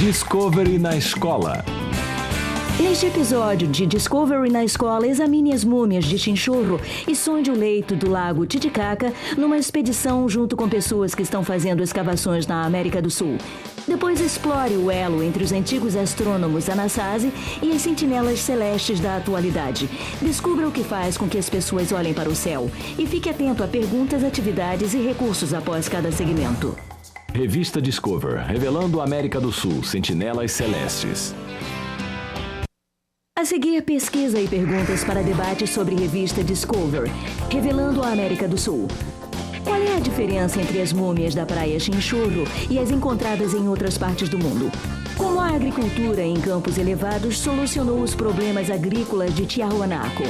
Discovery na escola. Neste episódio de Discovery na Escola, examine as múmias de Chinchorro e sonde o leito do lago Titicaca numa expedição junto com pessoas que estão fazendo escavações na América do Sul. Depois explore o elo entre os antigos astrônomos Anasazi e as sentinelas celestes da atualidade. Descubra o que faz com que as pessoas olhem para o céu e fique atento a perguntas, atividades e recursos após cada segmento. Revista Discover, revelando a América do Sul, sentinelas celestes. A seguir, pesquisa e perguntas para debate sobre revista Discover, revelando a América do Sul. Qual é a diferença entre as múmias da praia Chinchorro e as encontradas em outras partes do mundo? Como a agricultura em campos elevados solucionou os problemas agrícolas de Tiahuanaco?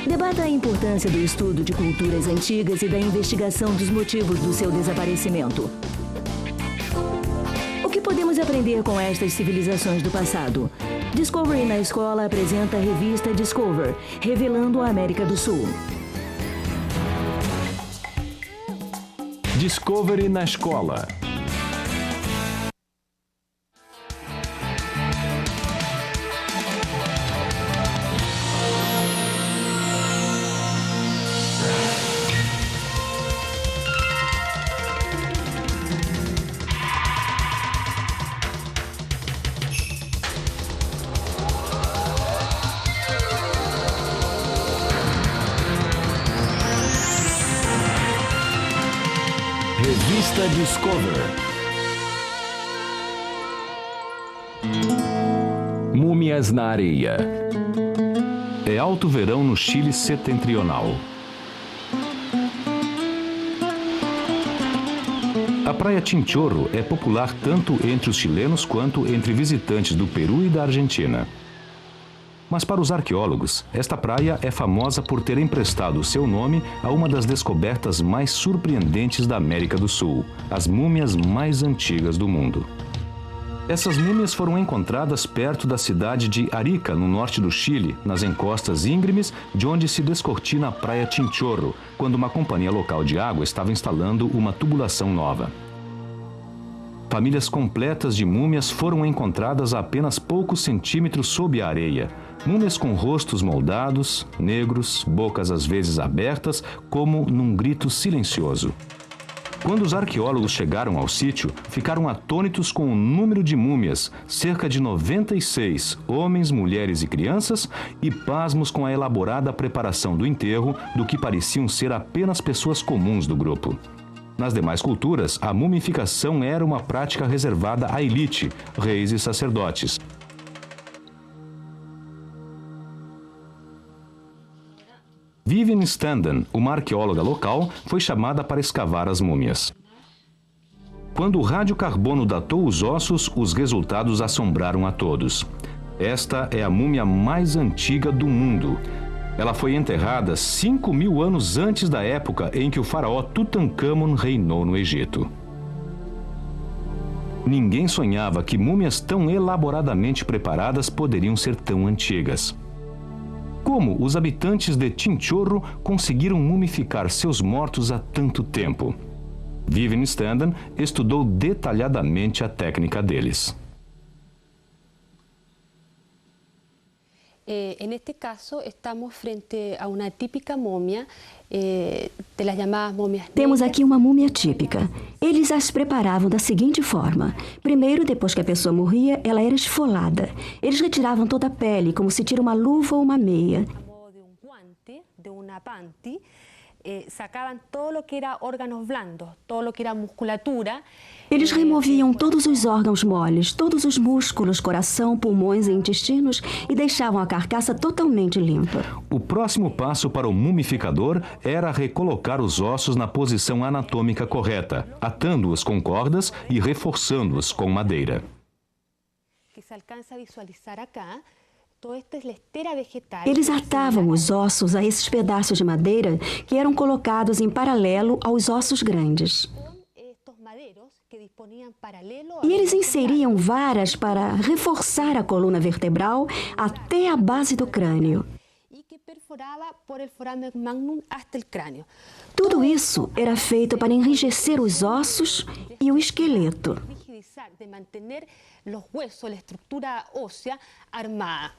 Debata a importância do estudo de culturas antigas e da investigação dos motivos do seu desaparecimento. O que podemos aprender com estas civilizações do passado? Discovery na Escola apresenta a revista Discover, revelando a América do Sul. Discovery na escola. Revista Discover. Múmias na areia. É alto verão no Chile setentrional. A praia Chinchorro é popular tanto entre os chilenos quanto entre visitantes do Peru e da Argentina. Mas para os arqueólogos, esta praia é famosa por ter emprestado seu nome a uma das descobertas mais surpreendentes da América do Sul, as múmias mais antigas do mundo. Essas múmias foram encontradas perto da cidade de Arica, no norte do Chile, nas encostas íngremes de onde se descortina a praia Chinchorro, quando uma companhia local de água estava instalando uma tubulação nova. Famílias completas de múmias foram encontradas a apenas poucos centímetros sob a areia. Múmias com rostos moldados, negros, bocas às vezes abertas, como num grito silencioso. Quando os arqueólogos chegaram ao sítio, ficaram atônitos com o número de múmias, cerca de 96, homens, mulheres e crianças, e pasmos com a elaborada preparação do enterro do que pareciam ser apenas pessoas comuns do grupo. Nas demais culturas, a mumificação era uma prática reservada à elite, reis e sacerdotes. Vivian Standen, uma arqueóloga local, foi chamada para escavar as múmias. Quando o radiocarbono datou os ossos, os resultados assombraram a todos. Esta é a múmia mais antiga do mundo. Ela foi enterrada 5.000 anos antes da época em que o faraó Tutankhamon reinou no Egito. Ninguém sonhava que múmias tão elaboradamente preparadas poderiam ser tão antigas. Como os habitantes de Chinchorro conseguiram mumificar seus mortos há tanto tempo? Vivian Standen estudou detalhadamente a técnica deles. Neste caso, estamos frente a uma típica múmia de las llamadas múmias. Temos aqui uma múmia típica. Eles as preparavam da seguinte forma. Primeiro, depois que a pessoa morria, ela era esfolada. Eles retiravam toda a pele, como se tira uma luva ou uma meia. De uma panty, sacavam todo o que era órgãos blandos, todo o que era musculatura. Eles removiam todos os órgãos moles, todos os músculos, coração, pulmões e intestinos e deixavam a carcaça totalmente limpa. O próximo passo para o mumificador era recolocar os ossos na posição anatômica correta, atando-os com cordas e reforçando-os com madeira. Que se alcança a visualizar acá. Eles atavam os ossos a esses pedaços de madeira que eram colocados em paralelo aos ossos grandes. E eles inseriam varas para reforçar a coluna vertebral até a base do crânio. Tudo isso era feito para enrijecer os ossos e o esqueleto. de mantener los huesos, la estructura ósea armada.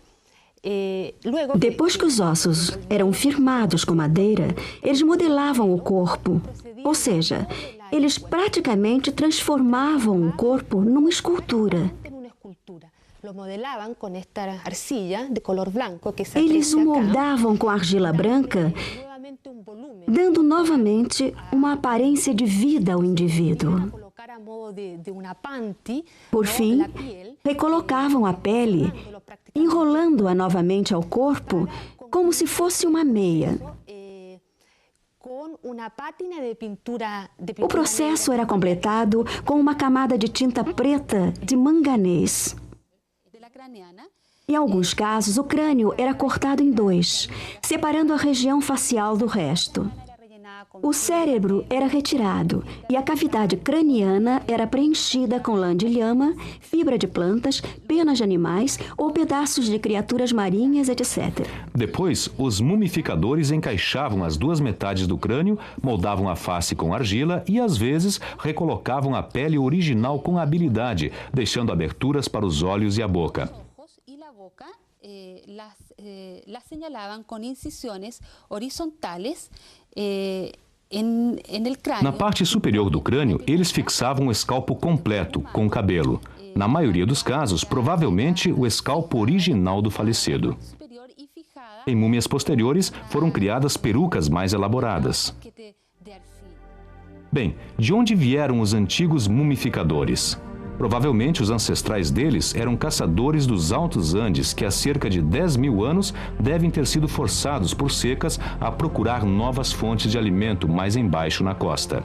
Depois que os ossos eram firmados com madeira, eles modelavam o corpo. Ou seja, eles praticamente transformavam o corpo numa escultura. Eles o moldavam com argila branca, dando novamente uma aparência de vida ao indivíduo. Por fim, recolocavam a pele, enrolando-a novamente ao corpo, como se fosse uma meia. O processo era completado com uma camada de tinta preta de manganês. Em alguns casos, o crânio era cortado em dois, separando a região facial do resto. O cérebro era retirado e a cavidade craniana era preenchida com lã de lhama, fibra de plantas, penas de animais ou pedaços de criaturas marinhas, etc. Depois, os mumificadores encaixavam as duas metades do crânio, moldavam a face com argila e, às vezes, recolocavam a pele original com habilidade, deixando aberturas para os olhos e a boca. Las señalaban con incisiones horizontales Na parte superior do crânio, eles fixavam o escalpo completo, com cabelo. Na maioria dos casos, provavelmente o escalpo original do falecido. Em múmias posteriores, foram criadas perucas mais elaboradas. Bem, de onde vieram os antigos mumificadores? Provavelmente os ancestrais deles eram caçadores dos Altos Andes que há cerca de 10.000 anos devem ter sido forçados por secas a procurar novas fontes de alimento mais embaixo na costa.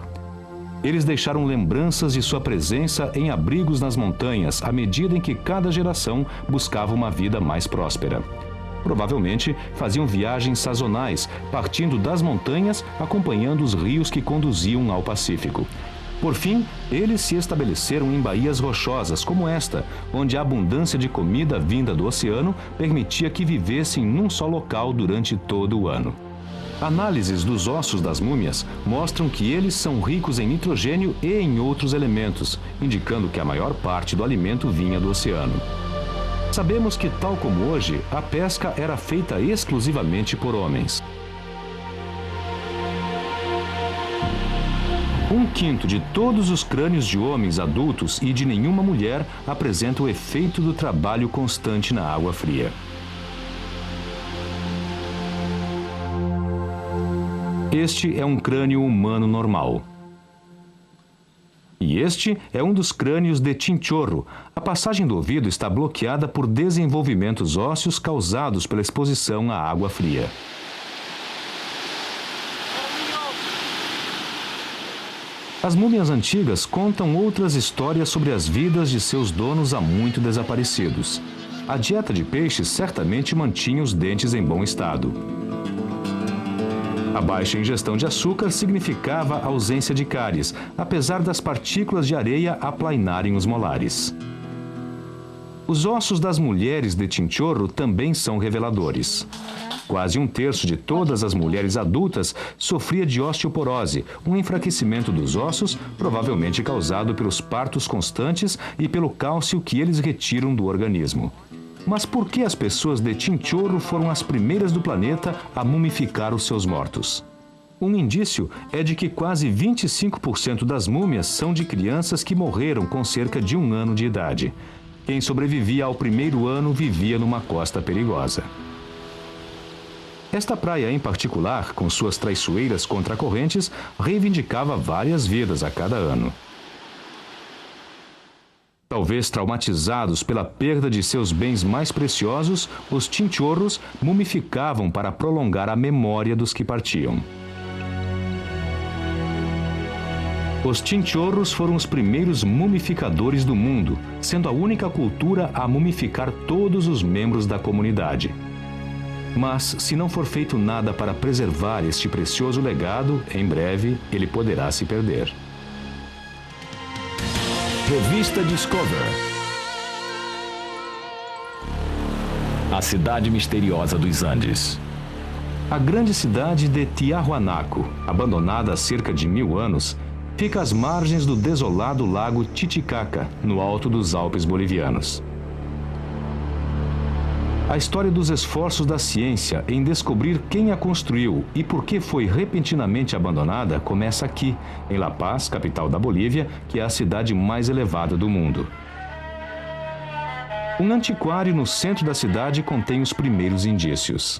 Eles deixaram lembranças de sua presença em abrigos nas montanhas à medida em que cada geração buscava uma vida mais próspera. Provavelmente faziam viagens sazonais, partindo das montanhas, acompanhando os rios que conduziam ao Pacífico. Por fim, eles se estabeleceram em baías rochosas como esta, onde a abundância de comida vinda do oceano permitia que vivessem num só local durante todo o ano. Análises dos ossos das múmias mostram que eles são ricos em nitrogênio e em outros elementos, indicando que a maior parte do alimento vinha do oceano. Sabemos que, tal como hoje, a pesca era feita exclusivamente por homens. 1/5 de todos os crânios de homens adultos e de nenhuma mulher apresentam o efeito do trabalho constante na água fria. Este é um crânio humano normal. E este é um dos crânios de chinchorro. A passagem do ouvido está bloqueada por desenvolvimentos ósseos causados pela exposição à água fria. As múmias antigas contam outras histórias sobre as vidas de seus donos há muito desaparecidos. A dieta de peixes certamente mantinha os dentes em bom estado. A baixa ingestão de açúcar significava ausência de cáries, apesar das partículas de areia aplainarem os molares. Os ossos das mulheres de chinchorro também são reveladores. Quase 1/3 de todas as mulheres adultas sofria de osteoporose, um enfraquecimento dos ossos, provavelmente causado pelos partos constantes e pelo cálcio que eles retiram do organismo. Mas por que as pessoas de chinchorro foram as primeiras do planeta a mumificar os seus mortos? Um indício é de que quase 25% das múmias são de crianças que morreram com cerca de 1 ano de idade. Quem sobrevivia ao primeiro ano vivia numa costa perigosa. Esta praia em particular, com suas traiçoeiras contracorrentes, reivindicava várias vidas a cada ano. Talvez traumatizados pela perda de seus bens mais preciosos, os chinchorros mumificavam para prolongar a memória dos que partiam. Os chinchorros foram os primeiros mumificadores do mundo, sendo a única cultura a mumificar todos os membros da comunidade. Mas, se não for feito nada para preservar este precioso legado, em breve ele poderá se perder. Revista Discover. A cidade misteriosa dos Andes. A grande cidade de Tiahuanaco, abandonada há cerca de 1000 anos, Fica às margens do desolado lago Titicaca, no alto dos Alpes bolivianos. A história dos esforços da ciência em descobrir quem a construiu e por que foi repentinamente abandonada começa aqui, em La Paz, capital da Bolívia, que é a cidade mais elevada do mundo. Um antiquário no centro da cidade contém os primeiros indícios.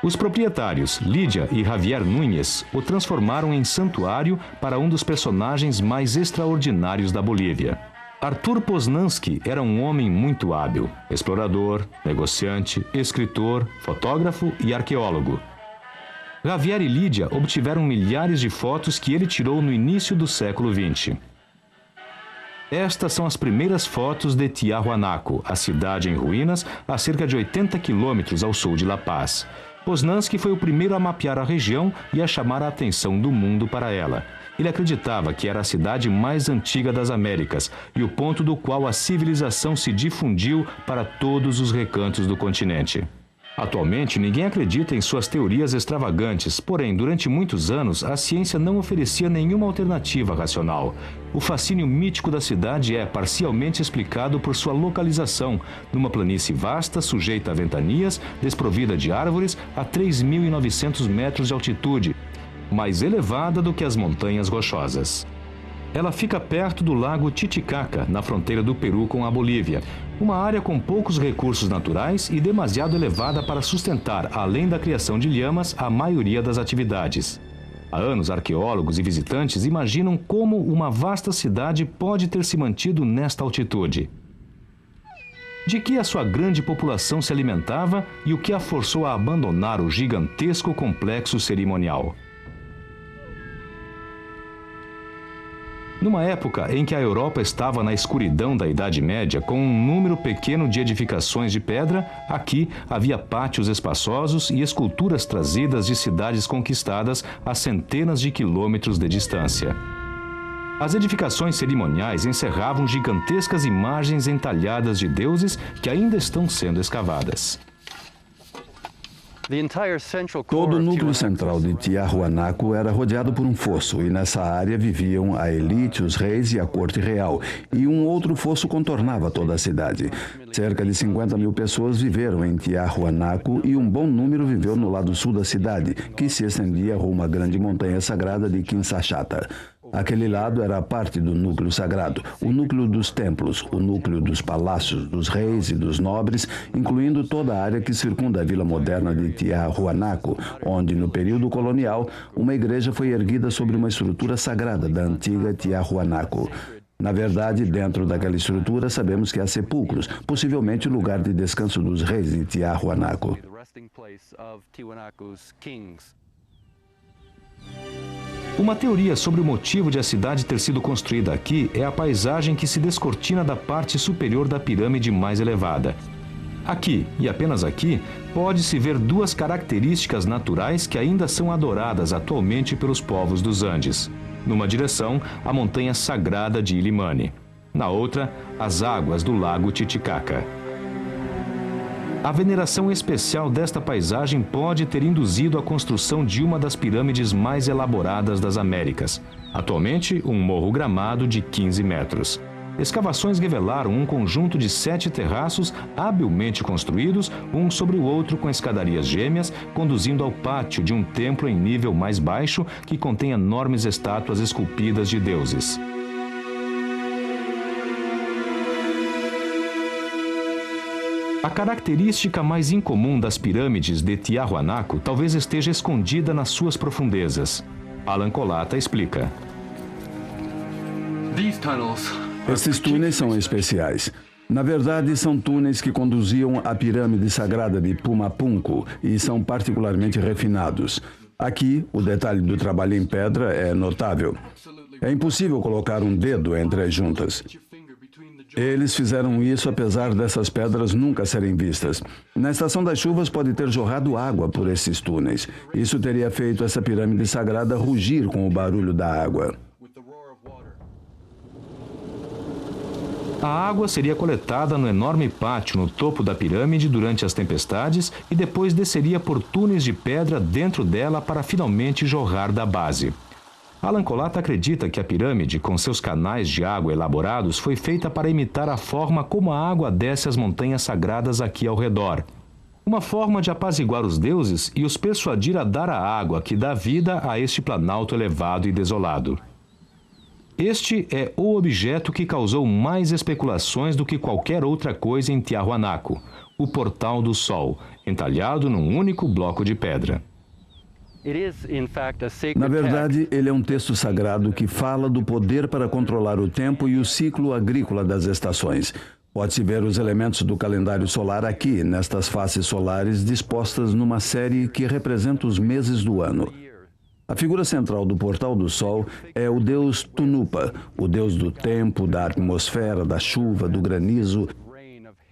Os proprietários, Lídia e Javier Núñez, o transformaram em santuário para um dos personagens mais extraordinários da Bolívia. Arthur Poznansky era um homem muito hábil, explorador, negociante, escritor, fotógrafo e arqueólogo. Javier e Lídia obtiveram milhares de fotos que ele tirou no início do século XX. Estas são as primeiras fotos de Tiahuanaco, a cidade em ruínas, a cerca de 80 quilômetros ao sul de La Paz. Poznansky foi o primeiro a mapear a região e a chamar a atenção do mundo para ela. Ele acreditava que era a cidade mais antiga das Américas e o ponto do qual a civilização se difundiu para todos os recantos do continente. Atualmente, ninguém acredita em suas teorias extravagantes, porém, durante muitos anos, a ciência não oferecia nenhuma alternativa racional. O fascínio mítico da cidade é parcialmente explicado por sua localização, numa planície vasta, sujeita a ventanias, desprovida de árvores, a 3.900 metros de altitude, mais elevada do que as montanhas rochosas. Ela fica perto do lago Titicaca, na fronteira do Peru com a Bolívia, uma área com poucos recursos naturais e demasiado elevada para sustentar, além da criação de lhamas, a maioria das atividades. Há anos, arqueólogos e visitantes imaginam como uma vasta cidade pode ter se mantido nesta altitude. De que a sua grande população se alimentava e o que a forçou a abandonar o gigantesco complexo cerimonial. Numa época em que a Europa estava na escuridão da Idade Média, com um número pequeno de edificações de pedra, aqui havia pátios espaçosos e esculturas trazidas de cidades conquistadas a centenas de quilômetros de distância. As edificações cerimoniais encerravam gigantescas imagens entalhadas de deuses que ainda estão sendo escavadas. Todo o núcleo central de Tiahuanaco era rodeado por um fosso, e nessa área viviam a elite, os reis e a corte real, e um outro fosso contornava toda a cidade. Cerca de 50 mil pessoas viveram em Tiahuanaco e um bom número viveu no lado sul da cidade, que se estendia rumo à grande montanha sagrada de Quinchachata. Aquele lado era a parte do núcleo sagrado, o núcleo dos templos, o núcleo dos palácios, dos reis e dos nobres, incluindo toda a área que circunda a vila moderna de Tiahuanaco, onde, no período colonial, uma igreja foi erguida sobre uma estrutura sagrada da antiga Tiahuanaco. Na verdade, dentro daquela estrutura, sabemos que há sepulcros, possivelmente o lugar de descanso dos reis de Tiahuanaco. Uma teoria sobre o motivo de a cidade ter sido construída aqui é a paisagem que se descortina da parte superior da pirâmide mais elevada. Aqui, e apenas aqui, pode-se ver duas características naturais que ainda são adoradas atualmente pelos povos dos Andes. Numa direção, a montanha sagrada de Illimani. Na outra, as águas do lago Titicaca. A veneração especial desta paisagem pode ter induzido a construção de uma das pirâmides mais elaboradas das Américas. Atualmente, um morro gramado de 15 metros. Escavações revelaram um conjunto de 7 terraços habilmente construídos, um sobre o outro com escadarias gêmeas, conduzindo ao pátio de um templo em nível mais baixo que contém enormes estátuas esculpidas de deuses. A característica mais incomum das pirâmides de Tiahuanaco talvez esteja escondida nas suas profundezas. Alan Colata explica. Esses túneis são especiais. Na verdade, são túneis que conduziam à pirâmide sagrada de Pumapunku e são particularmente refinados. Aqui, o detalhe do trabalho em pedra é notável. É impossível colocar um dedo entre as juntas. Eles fizeram isso apesar dessas pedras nunca serem vistas. Na estação das chuvas pode ter jorrado água por esses túneis. Isso teria feito essa pirâmide sagrada rugir com o barulho da água. A água seria coletada no enorme pátio no topo da pirâmide durante as tempestades e depois desceria por túneis de pedra dentro dela para finalmente jorrar da base. Alan Colata acredita que a pirâmide, com seus canais de água elaborados, foi feita para imitar a forma como a água desce as montanhas sagradas aqui ao redor. Uma forma de apaziguar os deuses e os persuadir a dar a água que dá vida a este planalto elevado e desolado. Este é o objeto que causou mais especulações do que qualquer outra coisa em Tiahuanaco, o Portal do Sol, entalhado num único bloco de pedra. Na verdade, ele é um texto sagrado que fala do poder para controlar o tempo e o ciclo agrícola das estações. Pode-se ver os elementos do calendário solar aqui, nestas faces solares dispostas numa série que representa os meses do ano. A figura central do Portal do Sol é o deus Tunupa, o deus do tempo, da atmosfera, da chuva, do granizo.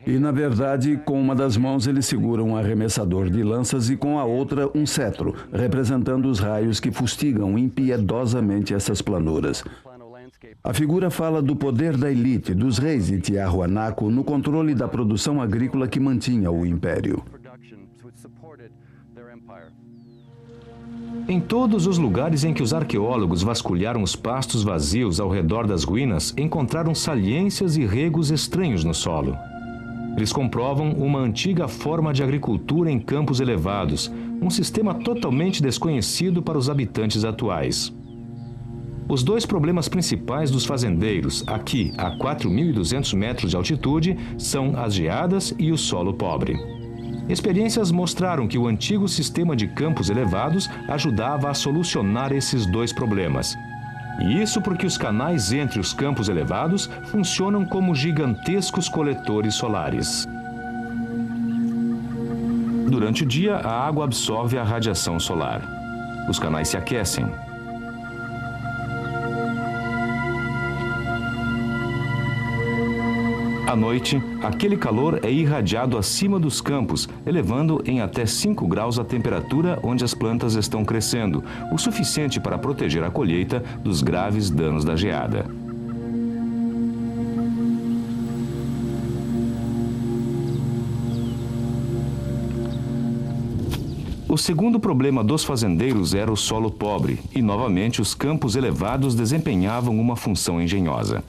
E, na verdade, com uma das mãos ele segura um arremessador de lanças e com a outra um cetro, representando os raios que fustigam impiedosamente essas planuras. A figura fala do poder da elite, dos reis de Tiahuanaco, no controle da produção agrícola que mantinha o império. Em todos os lugares em que os arqueólogos vasculharam os pastos vazios ao redor das ruínas, encontraram saliências e regos estranhos no solo. Eles comprovam uma antiga forma de agricultura em campos elevados, um sistema totalmente desconhecido para os habitantes atuais. Os dois problemas principais dos fazendeiros, aqui a 4.200 metros de altitude, são as geadas e o solo pobre. Experiências mostraram que o antigo sistema de campos elevados ajudava a solucionar esses dois problemas. E isso porque os canais entre os campos elevados funcionam como gigantescos coletores solares. Durante o dia, a água absorve a radiação solar. Os canais se aquecem. À noite, aquele calor é irradiado acima dos campos, elevando em até 5 graus a temperatura onde as plantas estão crescendo, o suficiente para proteger a colheita dos graves danos da geada. O segundo problema dos fazendeiros era o solo pobre, e novamente os campos elevados desempenhavam uma função engenhosa.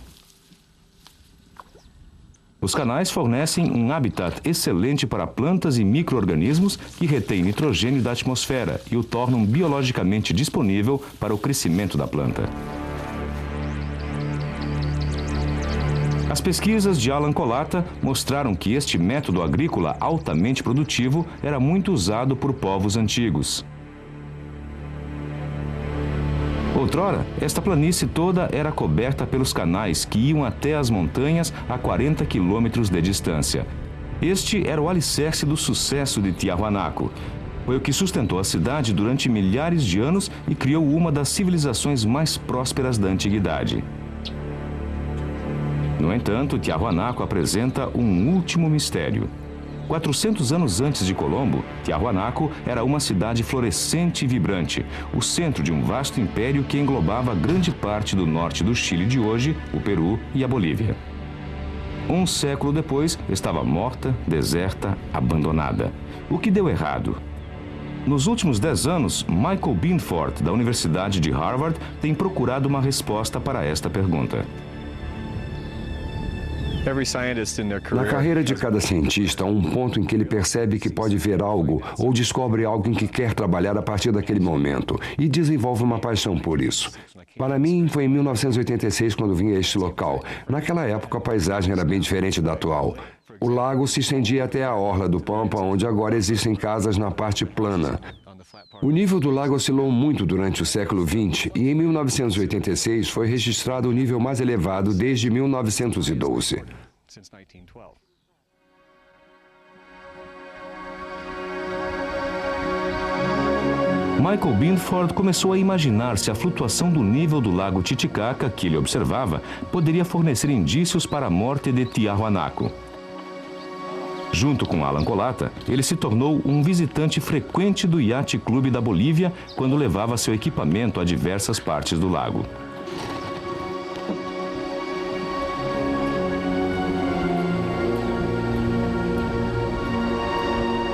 Os canais fornecem um habitat excelente para plantas e micro-organismos que retêm nitrogênio da atmosfera e o tornam biologicamente disponível para o crescimento da planta. As pesquisas de Alan Colata mostraram que este método agrícola altamente produtivo era muito usado por povos antigos. Outrora, esta planície toda era coberta pelos canais que iam até as montanhas a 40 quilômetros de distância. Este era o alicerce do sucesso de Tiahuanaco. Foi o que sustentou a cidade durante milhares de anos e criou uma das civilizações mais prósperas da antiguidade. No entanto, Tiahuanaco apresenta um último mistério. 400 anos antes de Colombo, Tiahuanaco era uma cidade florescente e vibrante, o centro de um vasto império que englobava grande parte do norte do Chile de hoje, o Peru e a Bolívia. Um século depois, estava morta, deserta, abandonada. O que deu errado? Nos últimos 10 anos, Michael Binford, da Universidade de Harvard, tem procurado uma resposta para esta pergunta. Na carreira de cada cientista, há um ponto em que ele percebe que pode ver algo ou descobre algo em que quer trabalhar a partir daquele momento e desenvolve uma paixão por isso. Para mim, foi em 1986 quando vim a este local. Naquela época, a paisagem era bem diferente da atual. O lago se estendia até a orla do Pampa, onde agora existem casas na parte plana. O nível do lago oscilou muito durante o século XX e em 1986 foi registrado o nível mais elevado desde 1912. Michael Binford começou a imaginar se a flutuação do nível do lago Titicaca, que ele observava, poderia fornecer indícios para a morte de Tiahuanaco. Junto com Alan Colata, ele se tornou um visitante frequente do Yacht Club da Bolívia quando levava seu equipamento a diversas partes do lago.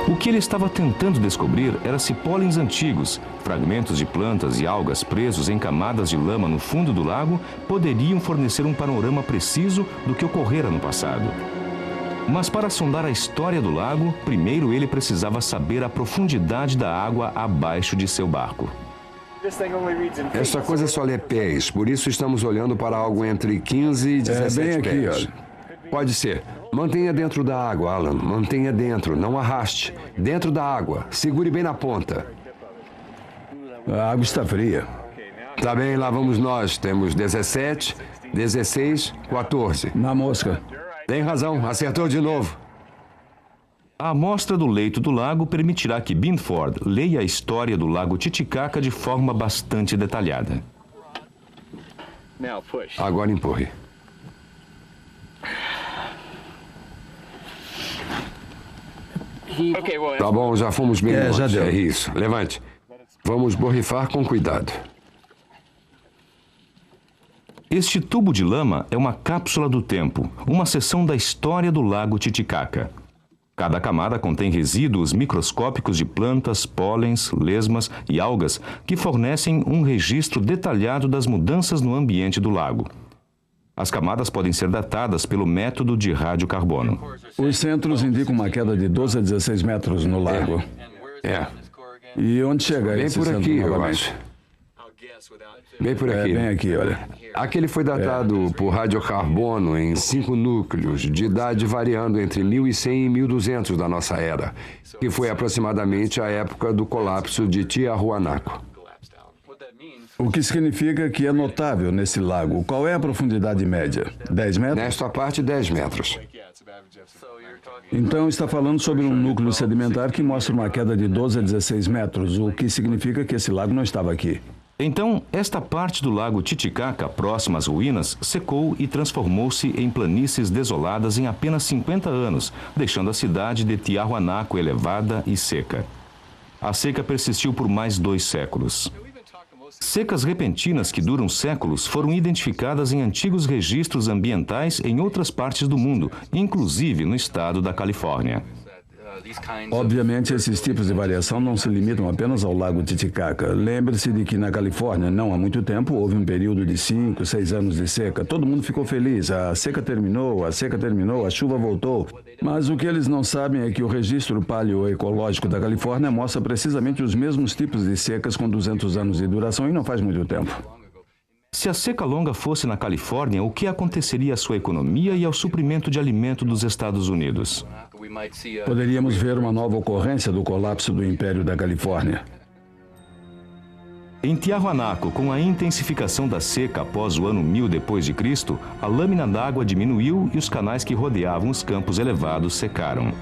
O que ele estava tentando descobrir era se pólens antigos, fragmentos de plantas e algas presos em camadas de lama no fundo do lago, poderiam fornecer um panorama preciso do que ocorrera no passado. Mas para sondar a história do lago, primeiro ele precisava saber a profundidade da água abaixo de seu barco. Essa coisa só lê pés, por isso estamos olhando para algo entre 15 e 17 bem pés. aqui, olha. Pode ser. Mantenha dentro da água, Alan. Mantenha dentro, não arraste. Dentro da água. Segure bem na ponta. A água está fria. Tá bem, lá vamos nós. Temos 17, 16, 14. Na mosca. Tem razão, acertou de novo. A amostra do leito do lago permitirá que Binford leia a história do lago Titicaca de forma bastante detalhada. Agora empurre. Tá bom, já fomos bem longe. Já deu. É isso. Levante. Vamos borrifar com cuidado. Este tubo de lama é uma cápsula do tempo, uma seção da história do lago Titicaca. Cada camada contém resíduos microscópicos de plantas, pólens, lesmas e algas que fornecem um registro detalhado das mudanças no ambiente do lago. As camadas podem ser datadas pelo método de radiocarbono. Os centros indicam uma queda de 12 a 16 metros no lago. E onde chega Bem esse por centro aqui, eu novamente? acho. Bem por aqui. Bem aqui, olha. Aquele foi datado por radiocarbono em 5 núcleos, de idade variando entre 1100 e 1200 da nossa era, que foi aproximadamente a época do colapso de Tiahuanaco. O que significa que é notável nesse lago. Qual é a profundidade média? 10 metros? Nesta parte, 10 metros. Então está falando sobre um núcleo sedimentar que mostra uma queda de 12 a 16 metros, o que significa que esse lago não estava aqui. Então, esta parte do lago Titicaca, próxima às ruínas, secou e transformou-se em planícies desoladas em apenas 50 anos, deixando a cidade de Tiahuanaco elevada e seca. A seca persistiu por mais 2 séculos. Secas repentinas que duram séculos foram identificadas em antigos registros ambientais em outras partes do mundo, inclusive no estado da Califórnia. Obviamente, esses tipos de variação não se limitam apenas ao lago Titicaca. Lembre-se de que na Califórnia, não há muito tempo, houve um período de 5, 6 anos de seca. Todo mundo ficou feliz. A seca terminou, a chuva voltou. Mas o que eles não sabem é que o registro paleoecológico da Califórnia mostra precisamente os mesmos tipos de secas com 200 anos de duração e não faz muito tempo. Se a seca longa fosse na Califórnia, o que aconteceria à sua economia e ao suprimento de alimento dos Estados Unidos? Poderíamos ver uma nova ocorrência do colapso do Império da Califórnia. Em Tiahuanaco, com a intensificação da seca após o ano 1000 d.C., a lâmina d'água diminuiu e os canais que rodeavam os campos elevados secaram.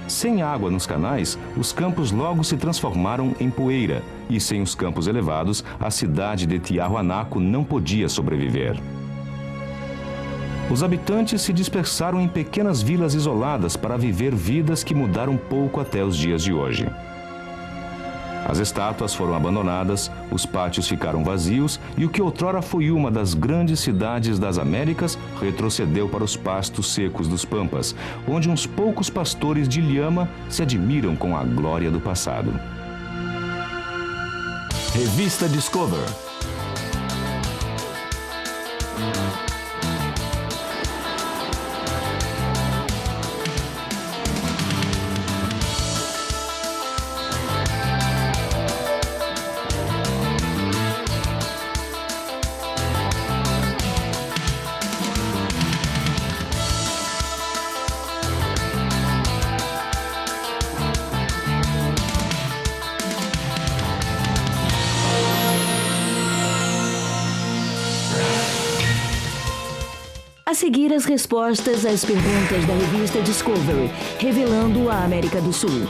Sem água nos canais, os campos logo se transformaram em poeira, e sem os campos elevados, a cidade de Tiahuanaco não podia sobreviver. Os habitantes se dispersaram em pequenas vilas isoladas para viver vidas que mudaram pouco até os dias de hoje. As estátuas foram abandonadas, os pátios ficaram vazios e o que outrora foi uma das grandes cidades das Américas retrocedeu para os pastos secos dos Pampas, onde uns poucos pastores de lhama se admiram com a glória do passado. Revista Discover. A seguir, as respostas às perguntas da revista Discovery, revelando a América do Sul.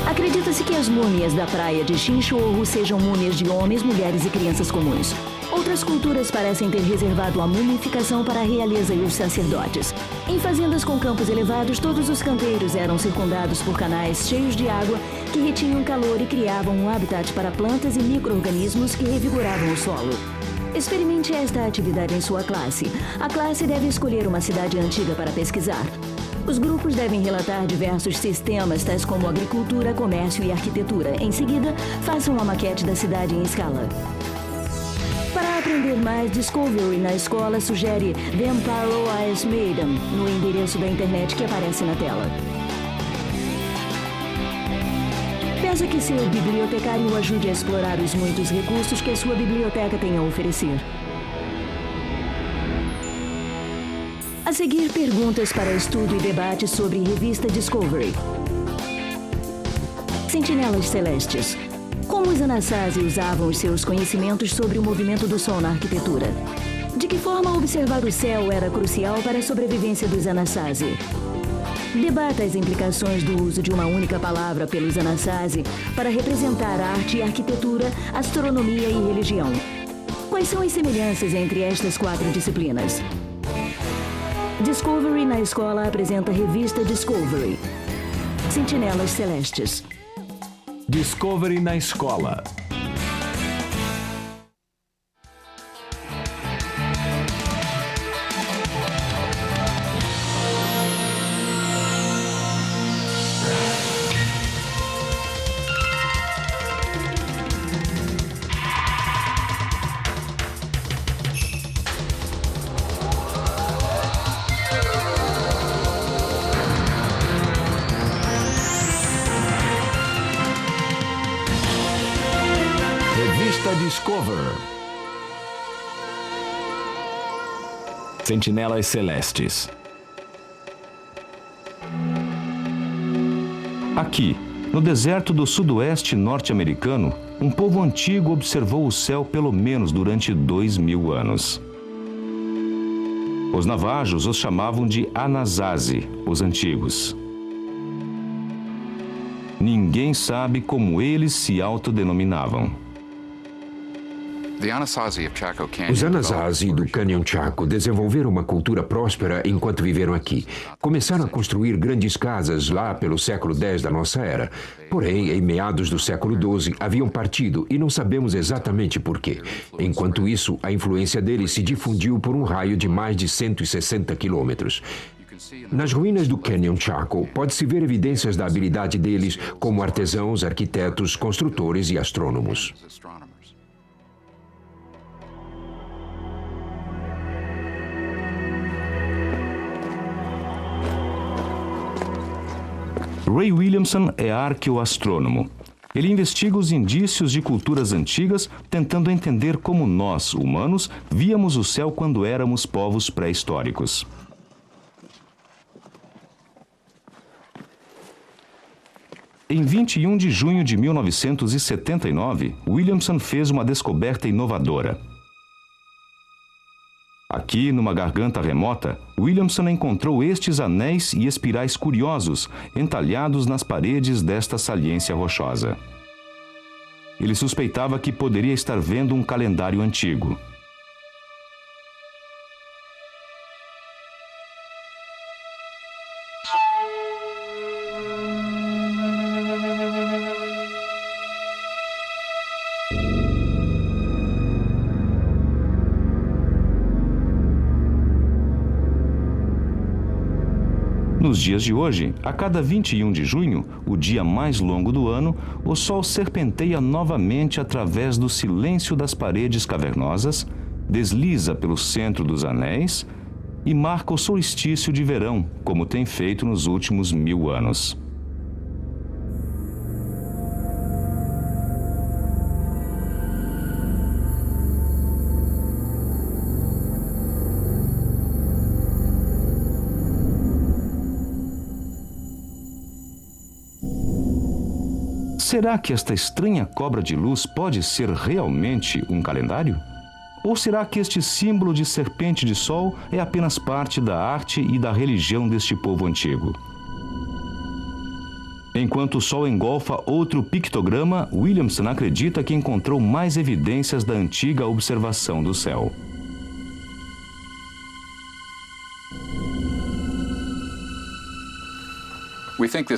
Acredita-se que as múmias da praia de Chinchorro sejam múmias de homens, mulheres e crianças comuns. Outras culturas parecem ter reservado a mumificação para a realeza e os sacerdotes. Em fazendas com campos elevados, todos os canteiros eram circundados por canais cheios de água que retinham calor e criavam um habitat para plantas e micro-organismos que revigoravam o solo. Experimente esta atividade em sua classe. A classe deve escolher uma cidade antiga para pesquisar. Os grupos devem relatar diversos sistemas, tais como agricultura, comércio e arquitetura. Em seguida, façam uma maquete da cidade em escala. Para aprender mais, Discovery na escola sugere The Empire Ice Maiden no endereço da internet que aparece na tela. Peça que seu bibliotecário o ajude a explorar os muitos recursos que a sua biblioteca tem a oferecer. A seguir, perguntas para estudo e debate sobre revista Discovery. Sentinelas Celestes. Como os Anasazi usavam os seus conhecimentos sobre o movimento do Sol na arquitetura? De que forma observar o céu era crucial para a sobrevivência dos Anasazi? Debata as implicações do uso de uma única palavra pelos Anasazi para representar arte e arquitetura, astronomia e religião. Quais são as semelhanças entre estas 4 disciplinas? Discovery na escola apresenta a revista Discovery. Sentinelas Celestes. Discovery na escola. Discover. Sentinelas Celestes. Aqui, no deserto do sudoeste norte-americano, um povo antigo observou o céu pelo menos durante 2000 anos. Os navajos os chamavam de Anasazi, os antigos. Ninguém sabe como eles se autodenominavam. Os Anasazi do Canyon Chaco desenvolveram uma cultura próspera enquanto viveram aqui. Começaram a construir grandes casas lá pelo século X da nossa era. Porém, em meados do século XII, haviam partido e não sabemos exatamente por quê. Enquanto isso, a influência deles se difundiu por um raio de mais de 160 quilômetros. Nas ruínas do Canyon Chaco, pode-se ver evidências da habilidade deles como artesãos, arquitetos, construtores e astrônomos. Ray Williamson é arqueoastrônomo. Ele investiga os indícios de culturas antigas, tentando entender como nós, humanos, víamos o céu quando éramos povos pré-históricos. Em 21 de junho de 1979, Williamson fez uma descoberta inovadora. Aqui, numa garganta remota, Williamson encontrou estes anéis e espirais curiosos, entalhados nas paredes desta saliência rochosa. Ele suspeitava que poderia estar vendo um calendário antigo. Nos dias de hoje, a cada 21 de junho, o dia mais longo do ano, o Sol serpenteia novamente através do silêncio das paredes cavernosas, desliza pelo centro dos anéis e marca o solstício de verão, como tem feito nos últimos 1000 anos. Será que esta estranha cobra de luz pode ser realmente um calendário? Ou será que este símbolo de serpente de sol é apenas parte da arte e da religião deste povo antigo? Enquanto o Sol engolfa outro pictograma, Williamson acredita que encontrou mais evidências da antiga observação do céu.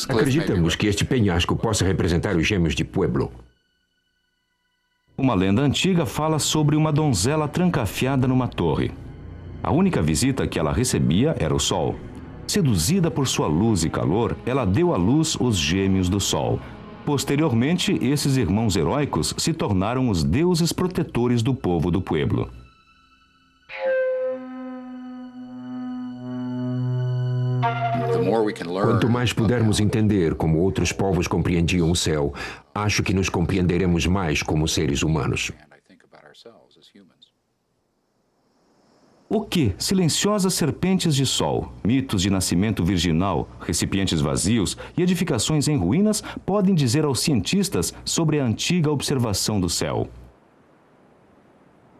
Acreditamos que este penhasco possa representar os gêmeos de Pueblo. Uma lenda antiga fala sobre uma donzela trancafiada numa torre. A única visita que ela recebia era o sol. Seduzida por sua luz e calor, ela deu à luz os gêmeos do Sol. Posteriormente, esses irmãos heróicos se tornaram os deuses protetores do povo do pueblo. Quanto mais pudermos entender como outros povos compreendiam o céu, acho que nos compreenderemos mais como seres humanos. O que silenciosas serpentes de sol, mitos de nascimento virginal, recipientes vazios e edificações em ruínas podem dizer aos cientistas sobre a antiga observação do céu?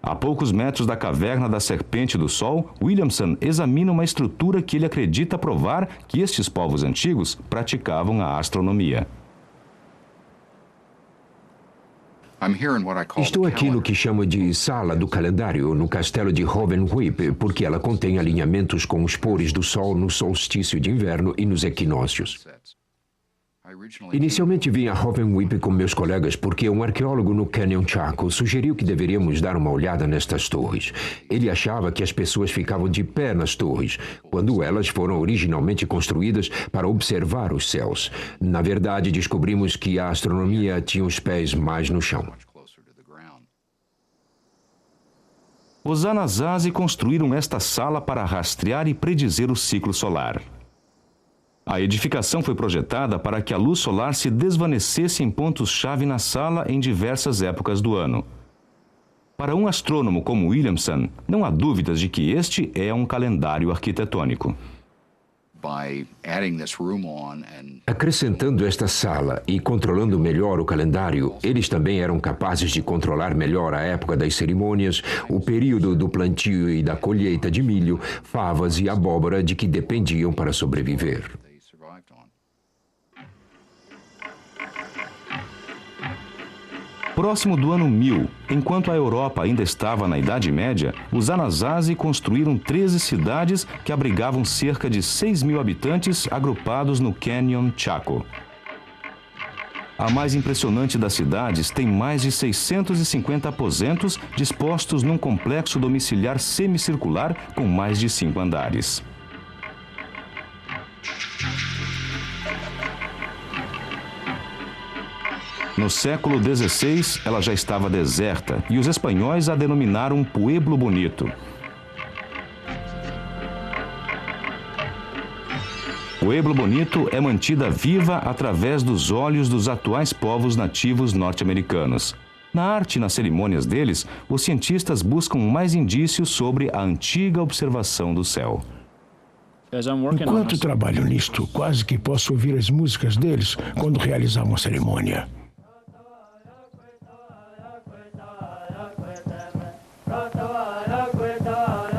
A poucos metros da caverna da Serpente do Sol, Williamson examina uma estrutura que ele acredita provar que estes povos antigos praticavam a astronomia. Estou aqui no que chamo de Sala do Calendário, no castelo de Hovenhuip, porque ela contém alinhamentos com os pores do Sol no solstício de inverno e nos equinócios. Inicialmente vim a Hovenhuip com meus colegas porque um arqueólogo no Canyon Chaco sugeriu que deveríamos dar uma olhada nestas torres. Ele achava que as pessoas ficavam de pé nas torres, quando elas foram originalmente construídas para observar os céus. Na verdade, descobrimos que a astronomia tinha os pés mais no chão. Os Anasazi construíram esta sala para rastrear e predizer o ciclo solar. A edificação foi projetada para que a luz solar se desvanecesse em pontos-chave na sala em diversas épocas do ano. Para um astrônomo como Williamson, não há dúvidas de que este é um calendário arquitetônico. Acrescentando esta sala e controlando melhor o calendário, eles também eram capazes de controlar melhor a época das cerimônias, o período do plantio e da colheita de milho, favas e abóbora de que dependiam para sobreviver. Próximo do ano 1000, enquanto a Europa ainda estava na Idade Média, os Anasazi construíram 13 cidades que abrigavam cerca de 6.000 habitantes agrupados no Canyon Chaco. A mais impressionante das cidades tem mais de 650 aposentos dispostos num complexo domiciliar semicircular com mais de 5 andares. No século XVI, ela já estava deserta e os espanhóis a denominaram Pueblo Bonito. Pueblo Bonito é mantida viva através dos olhos dos atuais povos nativos norte-americanos. Na arte e nas cerimônias deles, os cientistas buscam mais indícios sobre a antiga observação do céu. Enquanto trabalho nisto, quase que posso ouvir as músicas deles quando realizar uma cerimônia.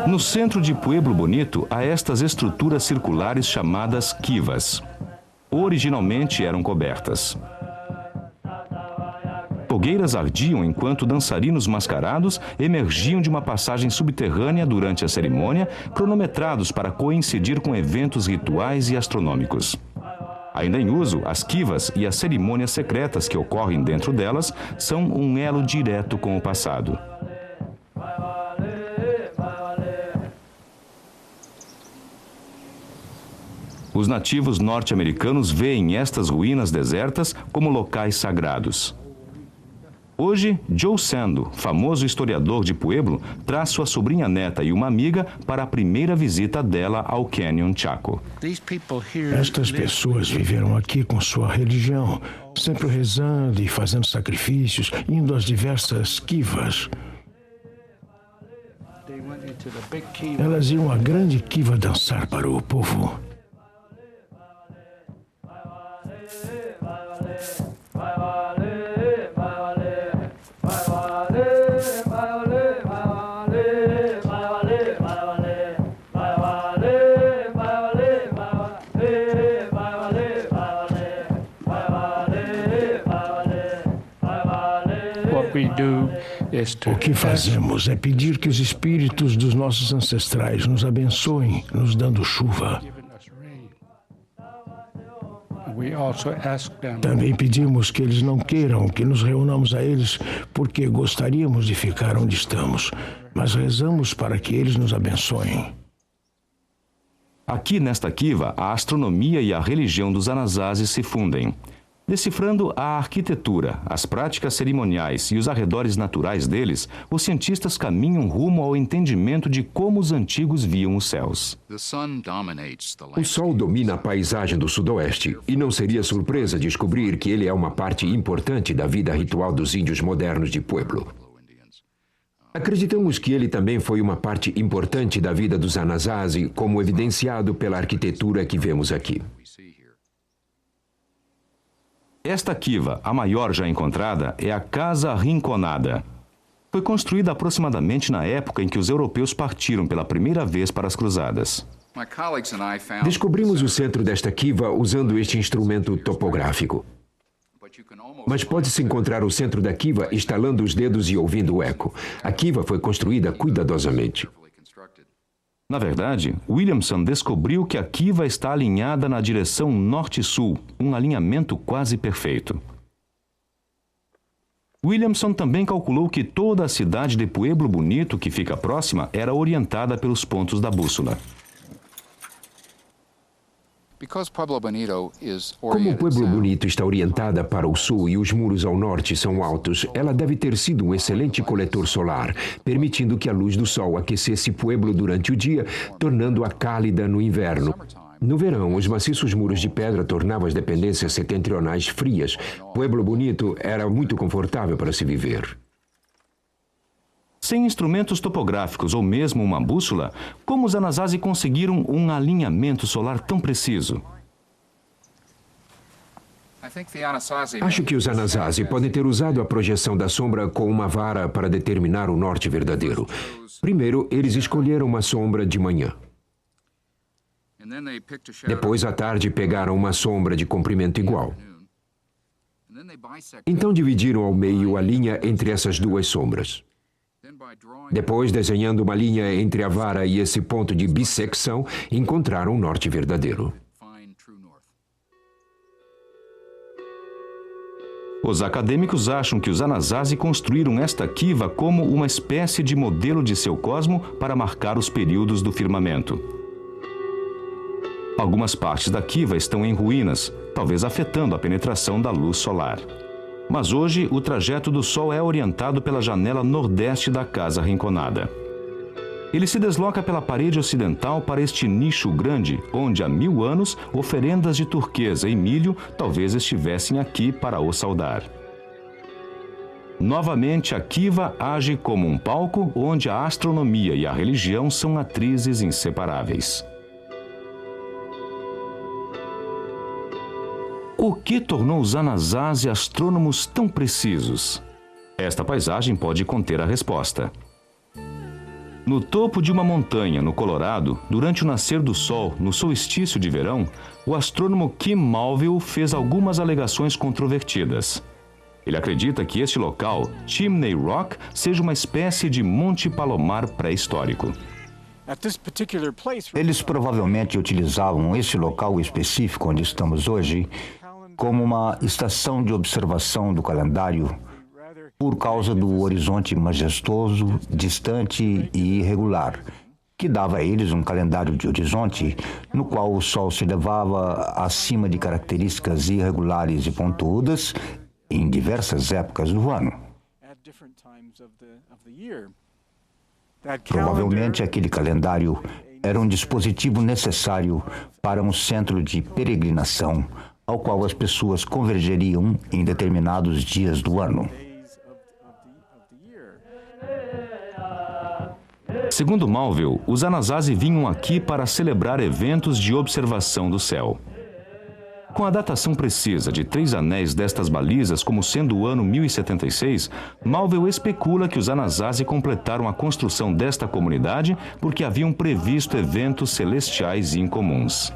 No centro de Pueblo Bonito há estas estruturas circulares chamadas quivas. Originalmente eram cobertas. Fogueiras ardiam enquanto dançarinos mascarados emergiam de uma passagem subterrânea durante a cerimônia, cronometrados para coincidir com eventos rituais e astronômicos. Ainda em uso, as quivas e as cerimônias secretas que ocorrem dentro delas são um elo direto com o passado. Os nativos norte-americanos veem estas ruínas desertas como locais sagrados. Hoje, Joe Sando, famoso historiador de Pueblo, traz sua sobrinha neta e uma amiga para a primeira visita dela ao Canyon Chaco. Estas pessoas viveram aqui com sua religião, sempre rezando e fazendo sacrifícios, indo às diversas quivas. Elas iam à grande quiva dançar para o povo. O que fazemos é pedir que os espíritos dos nossos ancestrais nos abençoem, nos dando chuva. Também pedimos que eles não queiram que nos reunamos a eles porque gostaríamos de ficar onde estamos, mas rezamos para que eles nos abençoem. Aqui nesta kiva, a astronomia e a religião dos Anasazi se fundem. Decifrando a arquitetura, as práticas cerimoniais e os arredores naturais deles, os cientistas caminham rumo ao entendimento de como os antigos viam os céus. O Sol domina a paisagem do Sudoeste, e não seria surpresa descobrir que ele é uma parte importante da vida ritual dos índios modernos de Pueblo. Acreditamos que ele também foi uma parte importante da vida dos Anasazi, como evidenciado pela arquitetura que vemos aqui. Esta kiva, a maior já encontrada, é a Casa Rinconada. Foi construída aproximadamente na época em que os europeus partiram pela primeira vez para as cruzadas. Descobrimos o centro desta kiva usando este instrumento topográfico. Mas pode-se encontrar o centro da kiva estalando os dedos e ouvindo o eco. A kiva foi construída cuidadosamente. Na verdade, Williamson descobriu que a kiva está alinhada na direção norte-sul, um alinhamento quase perfeito. Williamson também calculou que toda a cidade de Pueblo Bonito, que fica próxima, era orientada pelos pontos da bússola. Como Pueblo Bonito está orientada para o sul e os muros ao norte são altos, ela deve ter sido um excelente coletor solar, permitindo que a luz do sol aquecesse Pueblo durante o dia, tornando-a cálida no inverno. No verão, os maciços muros de pedra tornavam as dependências setentrionais frias. Pueblo Bonito era muito confortável para se viver. Sem instrumentos topográficos ou mesmo uma bússola, como os Anasazi conseguiram um alinhamento solar tão preciso? Acho que os Anasazi podem ter usado a projeção da sombra com uma vara para determinar o norte verdadeiro. Primeiro, eles escolheram uma sombra de manhã. Depois, à tarde, pegaram uma sombra de comprimento igual. Então, dividiram ao meio a linha entre essas duas sombras. Depois, desenhando uma linha entre a vara e esse ponto de bissecção, encontraram o norte verdadeiro. Os acadêmicos acham que os Anasazi construíram esta kiva como uma espécie de modelo de seu cosmo para marcar os períodos do firmamento. Algumas partes da kiva estão em ruínas, talvez afetando a penetração da luz solar. Mas hoje, o trajeto do Sol é orientado pela janela nordeste da Casa Rinconada. Ele se desloca pela parede ocidental para este nicho grande, onde há 1000 anos, oferendas de turquesa e milho talvez estivessem aqui para o saudar. Novamente, a kiva age como um palco onde a astronomia e a religião são atrizes inseparáveis. O que tornou os Anasazi astrônomos tão precisos? Esta paisagem pode conter a resposta. No topo de uma montanha, no Colorado, durante o nascer do sol, no solstício de verão, o astrônomo Kim Malville fez algumas alegações controvertidas. Ele acredita que este local, Chimney Rock, seja uma espécie de Monte Palomar pré-histórico. Eles provavelmente utilizavam esse local específico onde estamos hoje como uma estação de observação do calendário por causa do horizonte majestoso, distante e irregular, que dava a eles um calendário de horizonte no qual o Sol se elevava acima de características irregulares e pontudas em diversas épocas do ano. Provavelmente aquele calendário era um dispositivo necessário para um centro de peregrinação ao qual as pessoas convergeriam em determinados dias do ano. Segundo Malville, os Anasazi vinham aqui para celebrar eventos de observação do céu. Com a datação precisa de 3 anéis destas balizas como sendo o ano 1076, Malville especula que os Anasazi completaram a construção desta comunidade porque haviam previsto eventos celestiais incomuns.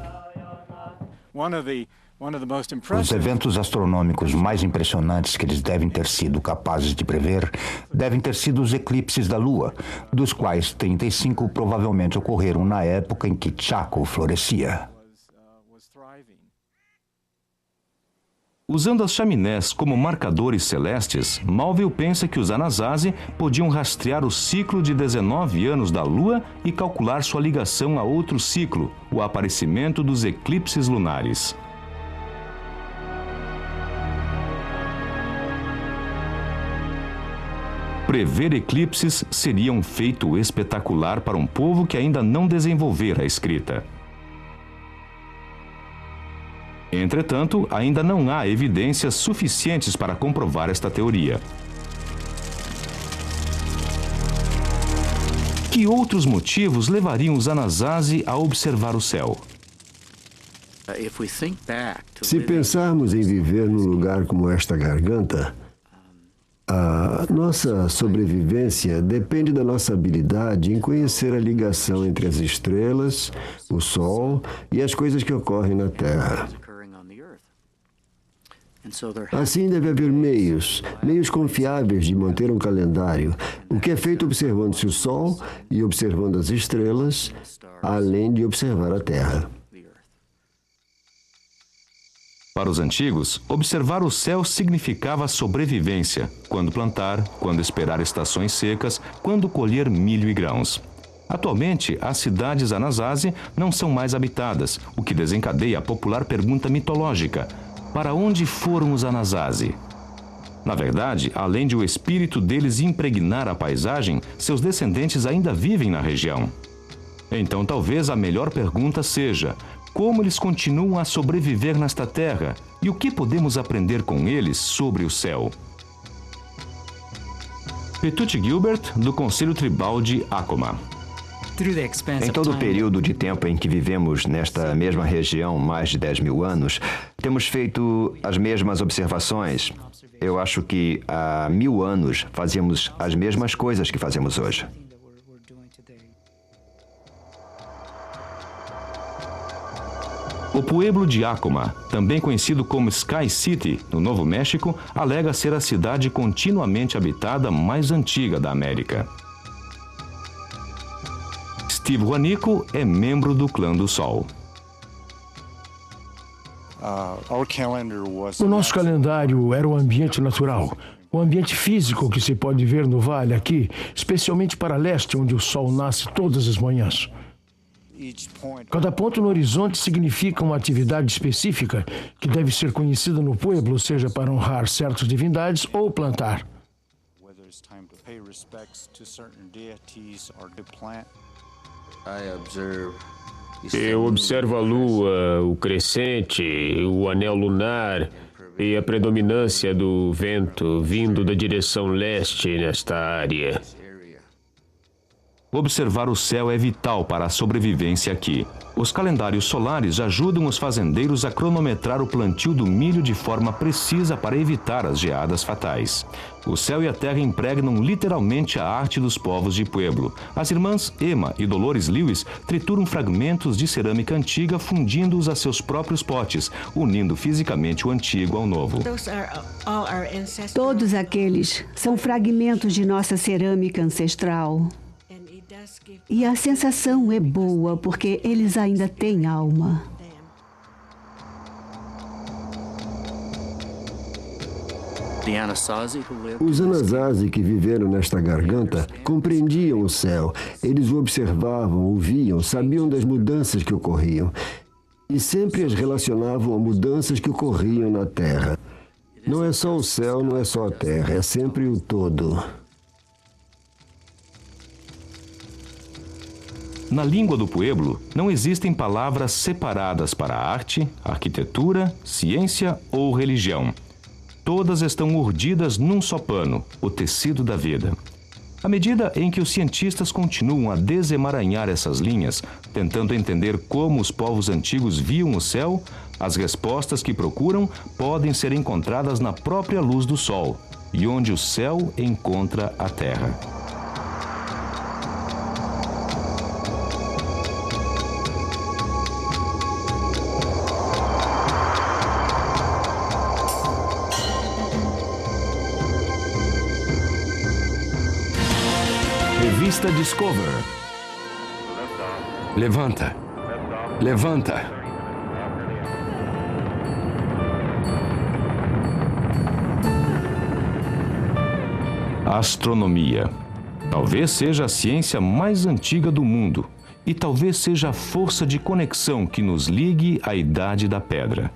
Os eventos astronômicos mais impressionantes que eles devem ter sido capazes de prever devem ter sido os eclipses da Lua, dos quais 35 provavelmente ocorreram na época em que Chaco florescia. Usando as chaminés como marcadores celestes, Malville pensa que os Anasazi podiam rastrear o ciclo de 19 anos da Lua e calcular sua ligação a outro ciclo, o aparecimento dos eclipses lunares. Prever eclipses seria um feito espetacular para um povo que ainda não desenvolvera a escrita. Entretanto, ainda não há evidências suficientes para comprovar esta teoria. Que outros motivos levariam os Anasazi a observar o céu? Se pensarmos em viver num lugar como esta garganta, a nossa sobrevivência depende da nossa habilidade em conhecer a ligação entre as estrelas, o Sol e as coisas que ocorrem na Terra. Assim, deve haver meios confiáveis de manter um calendário, o que é feito observando-se o Sol e observando as estrelas, além de observar a Terra. Para os antigos, observar o céu significava sobrevivência, quando plantar, quando esperar estações secas, quando colher milho e grãos. Atualmente, as cidades Anasazi não são mais habitadas, o que desencadeia a popular pergunta mitológica: para onde foram os Anasazi? Na verdade, além de o espírito deles impregnar a paisagem, seus descendentes ainda vivem na região. Então, talvez a melhor pergunta seja: como eles continuam a sobreviver nesta terra e o que podemos aprender com eles sobre o céu? Petute Gilbert, do Conselho Tribal de Acoma. Em todo o período de tempo em que vivemos nesta mesma região, mais de 10 mil anos, temos feito as mesmas observações. Eu acho que há 1000 anos fazíamos as mesmas coisas que fazemos hoje. O pueblo de Acoma, também conhecido como Sky City, no Novo México, alega ser a cidade continuamente habitada mais antiga da América. Steve Juanico é membro do Clã do Sol. O nosso calendário era o ambiente natural, o ambiente físico que se pode ver no vale aqui, especialmente para leste, onde o sol nasce todas as manhãs. Cada ponto no horizonte significa uma atividade específica que deve ser conhecida no pueblo, seja para honrar certas divindades ou plantar. Eu observo a lua, o crescente, o anel lunar e a predominância do vento vindo da direção leste nesta área. Observar o céu é vital para a sobrevivência aqui. Os calendários solares ajudam os fazendeiros a cronometrar o plantio do milho de forma precisa para evitar as geadas fatais. O céu e a terra impregnam literalmente a arte dos povos de Pueblo. As irmãs Emma e Dolores Lewis trituram fragmentos de cerâmica antiga, fundindo-os a seus próprios potes, unindo fisicamente o antigo ao novo. Todos aqueles são fragmentos de nossa cerâmica ancestral. E a sensação é boa, porque eles ainda têm alma. Os Anasazi que viveram nesta garganta compreendiam o céu. Eles o observavam, o viam, sabiam das mudanças que ocorriam. E sempre as relacionavam a mudanças que ocorriam na Terra. Não é só o céu, não é só a Terra, é sempre o todo. Na língua do pueblo, não existem palavras separadas para arte, arquitetura, ciência ou religião. Todas estão urdidas num só pano, o tecido da vida. À medida em que os cientistas continuam a desemaranhar essas linhas, tentando entender como os povos antigos viam o céu, as respostas que procuram podem ser encontradas na própria luz do sol, e onde o céu encontra a terra. Revista Discover. Levanta. Levanta. A astronomia. Talvez seja a ciência mais antiga do mundo e talvez seja a força de conexão que nos ligue à Idade da Pedra.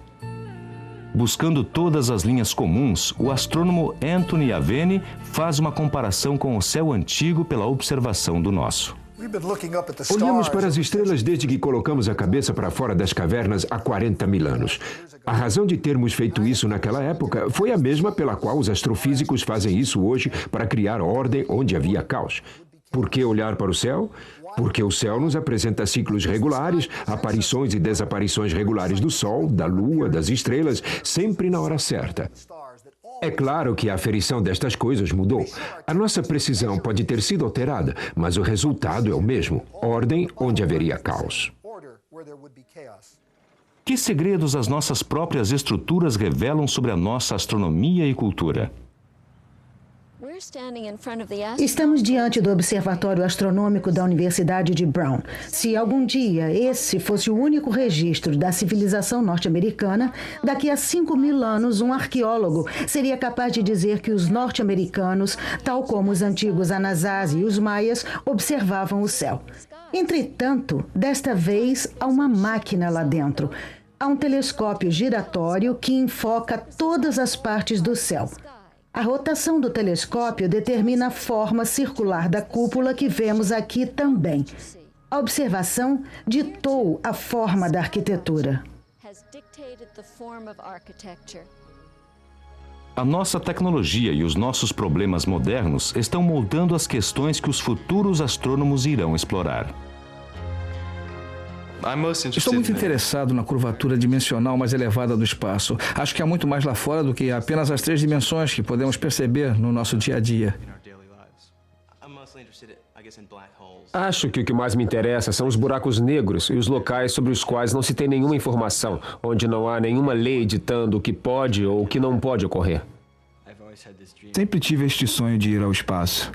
Buscando todas as linhas comuns, o astrônomo Anthony Aveni faz uma comparação com o céu antigo pela observação do nosso. Olhamos para as estrelas desde que colocamos a cabeça para fora das cavernas há 40 mil anos. A razão de termos feito isso naquela época foi a mesma pela qual os astrofísicos fazem isso hoje para criar ordem onde havia caos. Por que olhar para o céu? Porque o céu nos apresenta ciclos regulares, aparições e desaparições regulares do Sol, da Lua, das estrelas, sempre na hora certa. É claro que a aferição destas coisas mudou. A nossa precisão pode ter sido alterada, mas o resultado é o mesmo: ordem onde haveria caos. Que segredos as nossas próprias estruturas revelam sobre a nossa astronomia e cultura? Estamos diante do Observatório Astronômico da Universidade de Brown. Se algum dia esse fosse o único registro da civilização norte-americana, daqui a 5.000 anos um arqueólogo seria capaz de dizer que os norte-americanos, tal como os antigos Anasazi e os maias, observavam o céu. Entretanto, desta vez há uma máquina lá dentro. Há um telescópio giratório que enfoca todas as partes do céu. A rotação do telescópio determina a forma circular da cúpula que vemos aqui também. A observação ditou a forma da arquitetura. A nossa tecnologia e os nossos problemas modernos estão moldando as questões que os futuros astrônomos irão explorar. Estou muito interessado na curvatura dimensional mais elevada do espaço. Acho que há muito mais lá fora do que apenas as 3 dimensões que podemos perceber no nosso dia a dia. Acho que o que mais me interessa são os buracos negros e os locais sobre os quais não se tem nenhuma informação, onde não há nenhuma lei ditando o que pode ou o que não pode ocorrer. Sempre tive este sonho de ir ao espaço.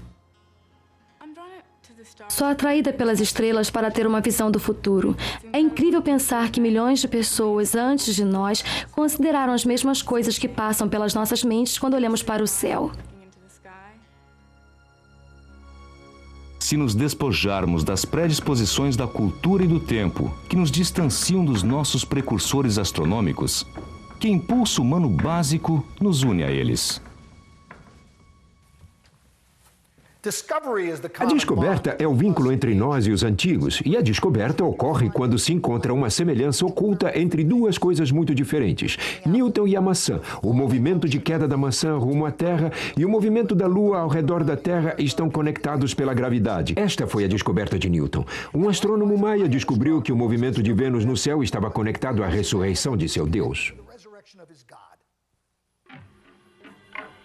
Sou atraída pelas estrelas para ter uma visão do futuro. É incrível pensar que milhões de pessoas antes de nós consideraram as mesmas coisas que passam pelas nossas mentes quando olhamos para o céu. Se nos despojarmos das predisposições da cultura e do tempo, que nos distanciam dos nossos precursores astronômicos, que impulso humano básico nos une a eles? A descoberta é o vínculo entre nós e os antigos, e a descoberta ocorre quando se encontra uma semelhança oculta entre duas coisas muito diferentes. Newton e a maçã, o movimento de queda da maçã rumo à Terra e o movimento da Lua ao redor da Terra estão conectados pela gravidade. Esta foi a descoberta de Newton. Um astrônomo maia descobriu que o movimento de Vênus no céu estava conectado à ressurreição de seu Deus.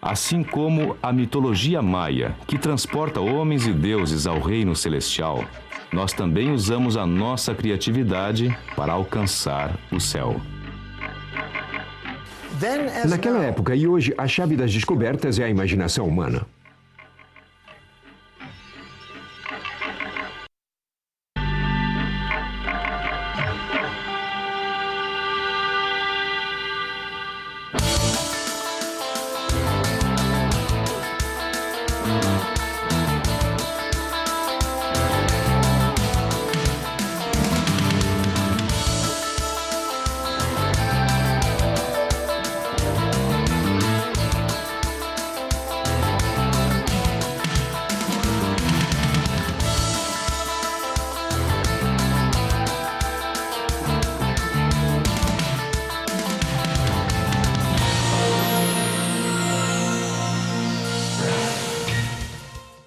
Assim como a mitologia maia, que transporta homens e deuses ao reino celestial, nós também usamos a nossa criatividade para alcançar o céu. Naquela época e hoje, a chave das descobertas é a imaginação humana.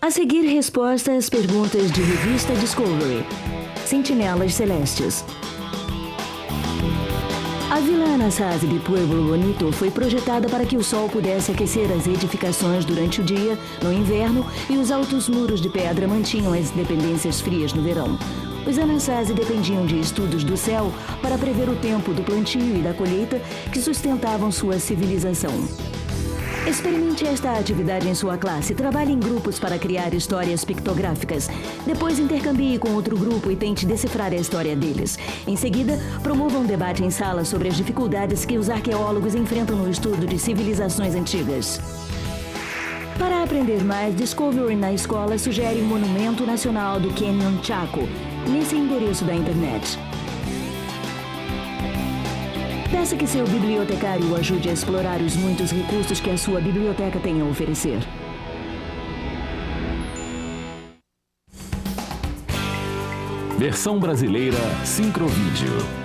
A seguir, resposta às perguntas de revista Discovery. Sentinelas Celestes. A Vila Anasazi de Pueblo Bonito foi projetada para que o sol pudesse aquecer as edificações durante o dia, no inverno, e os altos muros de pedra mantinham as dependências frias no verão. Os Anasazi dependiam de estudos do céu para prever o tempo do plantio e da colheita que sustentavam sua civilização. Experimente esta atividade em sua classe. Trabalhe em grupos para criar histórias pictográficas. Depois intercambie com outro grupo e tente decifrar a história deles. Em seguida, promova um debate em sala sobre as dificuldades que os arqueólogos enfrentam no estudo de civilizações antigas. Para aprender mais, Discovery na Escola sugere o Monumento Nacional do Canyon Chaco, nesse endereço da internet. Peça que seu bibliotecário o ajude a explorar os muitos recursos que a sua biblioteca tem a oferecer. Versão brasileira Sincrovídeo.